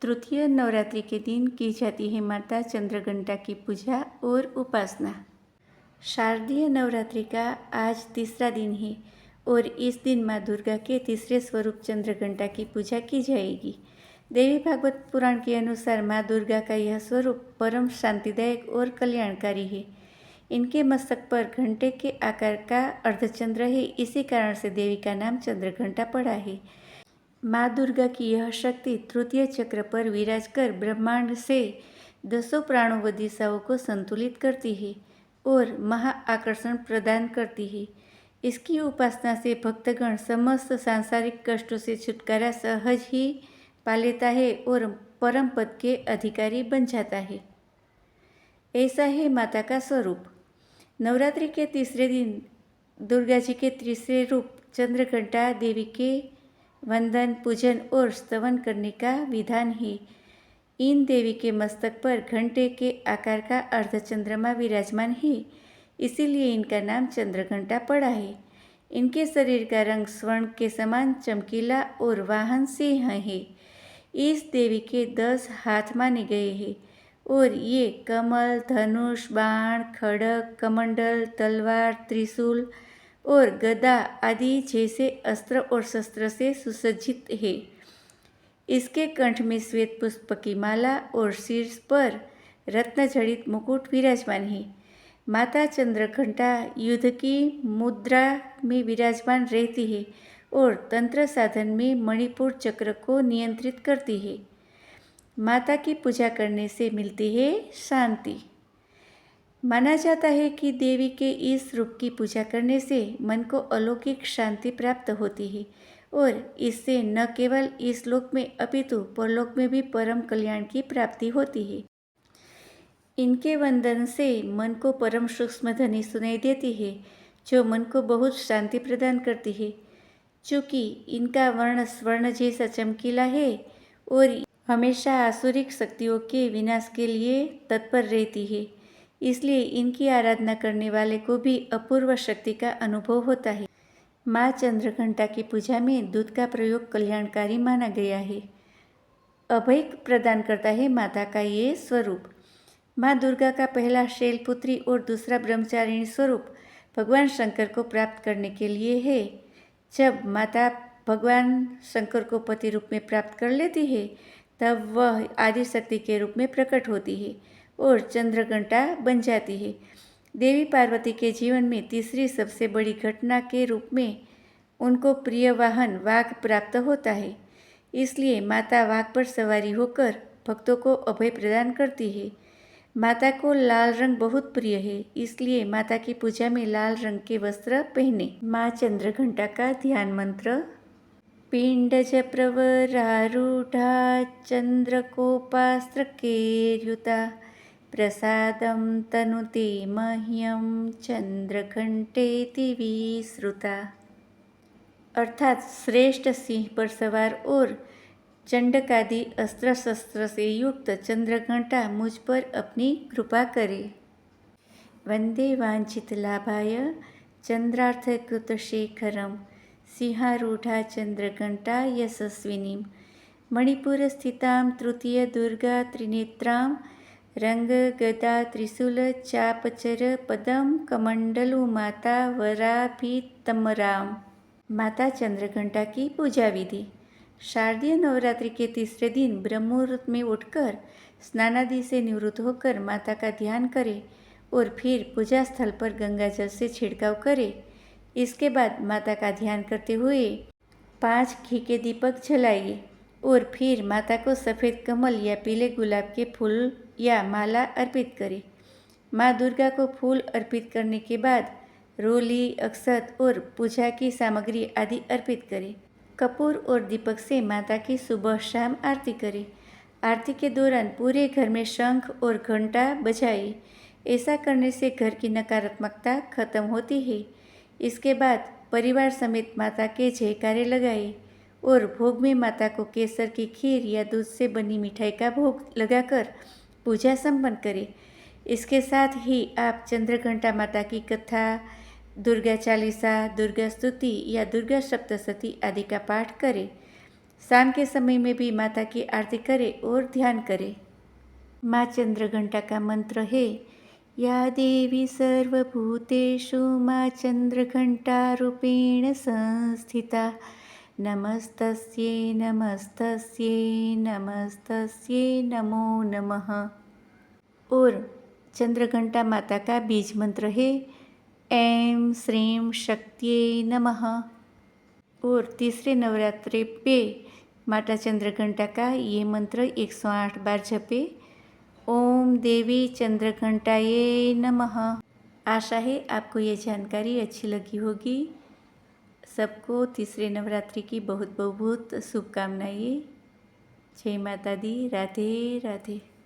तृतीय नवरात्रि के दिन की जाती है माता चंद्रघंटा की पूजा और उपासना। शारदीय नवरात्रि का आज तीसरा दिन है और इस दिन माँ दुर्गा के तीसरे स्वरूप चंद्रघंटा की पूजा की जाएगी। देवी भागवत पुराण के अनुसार माँ दुर्गा का यह स्वरूप परम शांतिदायक और कल्याणकारी है। इनके मस्तक पर घंटे के आकार का अर्धचंद्र है, इसी कारण से देवी का नाम चंद्रघंटा पड़ा है। माँ दुर्गा की यह शक्ति तृतीय चक्र पर विराज कर ब्रह्मांड से 10 प्राणों व दिशाओं को संतुलित करती है और महाआकर्षण प्रदान करती है। इसकी उपासना से भक्तगण समस्त सांसारिक कष्टों से छुटकारा सहज ही पा लेता है और परम पद के अधिकारी बन जाता है। ऐसा है माता का स्वरूप। नवरात्रि के तीसरे दिन दुर्गा जी के तीसरे रूप चंद्रघंटा देवी के वंदन, पूजन और स्तवन करने का विधान है। इन देवी के मस्तक पर घंटे के आकार का अर्धचंद्रमा विराजमान है, इसीलिए इनका नाम चंद्रघंटा पड़ा है। इनके शरीर का रंग स्वर्ण के समान चमकीला और वाहन सिंह है। इस देवी के 10 हाथ माने गए हैं और ये कमल, धनुष, बाण, खड़ग, कमंडल, तलवार, त्रिशूल और गदा आदि जैसे अस्त्र और शस्त्र से सुसज्जित है। इसके कंठ में श्वेत पुष्प की माला और शीर्ष पर रत्न जड़ित मुकुट विराजमान है। माता चंद्रघंटा युद्ध की मुद्रा में विराजमान रहती है और तंत्र साधन में मणिपुर चक्र को नियंत्रित करती है। माता की पूजा करने से मिलती है शांति। माना जाता है कि देवी के इस रूप की पूजा करने से मन को अलौकिक शांति प्राप्त होती है और इससे न केवल इस लोक में अपितु परलोक में भी परम कल्याण की प्राप्ति होती है। इनके वंदन से मन को परम सूक्ष्म ध्वनि सुनाई देती है, जो मन को बहुत शांति प्रदान करती है। चूँकि इनका वर्ण स्वर्ण जैसा चमकीला है और हमेशा आसुरिक शक्तियों के विनाश के लिए तत्पर रहती है, इसलिए इनकी आराधना करने वाले को भी अपूर्व शक्ति का अनुभव होता है। माँ चंद्रघंटा की पूजा में दूध का प्रयोग कल्याणकारी माना गया है। अभय प्रदान करता है माता का ये स्वरूप। माँ दुर्गा का पहला शैलपुत्री और दूसरा ब्रह्मचारिणी स्वरूप भगवान शंकर को प्राप्त करने के लिए है। जब माता भगवान शंकर को पति रूप में प्राप्त कर लेती है, तब वह आदिशक्ति के रूप में प्रकट होती है और चंद्रघंटा बन जाती है। देवी पार्वती के जीवन में तीसरी सबसे बड़ी घटना के रूप में उनको प्रिय वाहन वाघ प्राप्त होता है। इसलिए माता वाघ पर सवारी होकर भक्तों को अभय प्रदान करती है। माता को लाल रंग बहुत प्रिय है, इसलिए माता की पूजा में लाल रंग के वस्त्र पहने। माँ चंद्रघंटा का ध्यान मंत्र। पिंडज प्रवरारूढ़ा चंद्रकोपास्त्रकेर्युता प्रसादं तनुते मह्यं चंद्रघंटेति विश्रुता। अर्थात श्रेष्ठ सिंह पर सवार और चंडकादि अस्त्र शस्त्र से युक्त चंद्रघंटा मुझ पर अपनी कृपा करे। वंदे वांछित लाभाय चंद्रार्थकृतशेखरं सिंहारूढ़ा चंद्रघंटा यशस्विनीं मणिपुर स्थितां तृतीय दुर्गा त्रिनेत्रां रंग गदा त्रिशूल चापचर पदम कमंडलु माता वराभितमराम। माता चंद्रघंटा की पूजा विधि। शारदीय नवरात्रि के तीसरे दिन ब्रह्म मुहूर्त में उठकर स्नानादि से निवृत्त होकर माता का ध्यान करें और फिर पूजा स्थल पर गंगा जल से छिड़काव करें। इसके बाद माता का ध्यान करते हुए 5 घी के दीपक जलाइए और फिर माता को सफ़ेद कमल या पीले गुलाब के फूल या माला अर्पित करें। माँ दुर्गा को फूल अर्पित करने के बाद रोली, अक्षत और पूजा की सामग्री आदि अर्पित करें। कपूर और दीपक से माता की सुबह शाम आरती करें। आरती के दौरान पूरे घर में शंख और घंटा बजाएं। ऐसा करने से घर की नकारात्मकता खत्म होती है। इसके बाद परिवार समेत माता के जयकारे लगाएं और भोग में माता को केसर की खीर या दूध से बनी मिठाई का भोग लगाकर पूजा संपन्न करें। इसके साथ ही आप चंद्रघंटा माता की कथा, दुर्गा चालीसा, दुर्गा स्तुति या दुर्गा सप्तशती आदि का पाठ करें। शाम के समय में भी माता की आरती करें और ध्यान करें। माँ चंद्रघंटा का मंत्र है, या देवी सर्वभूतेषु माँ चंद्रघंटा रूपेण संस्थिता, नमस्तस्यै नमस्तस्यै नमस्तस्यै नमो नमः। और चंद्रघंटा माता का बीज मंत्र है, ऐं श्रीं शक्त्यै नमः। और तीसरे नवरात्रि पे माता चंद्रघंटा का ये मंत्र 108 बार जपे, ओम देवी चंद्रघंटाये नमः। आशा है आपको ये जानकारी अच्छी लगी होगी। सबको तीसरे नवरात्रि की बहुत बहुत शुभकामनाएं। जय माता दी। राधे राधे।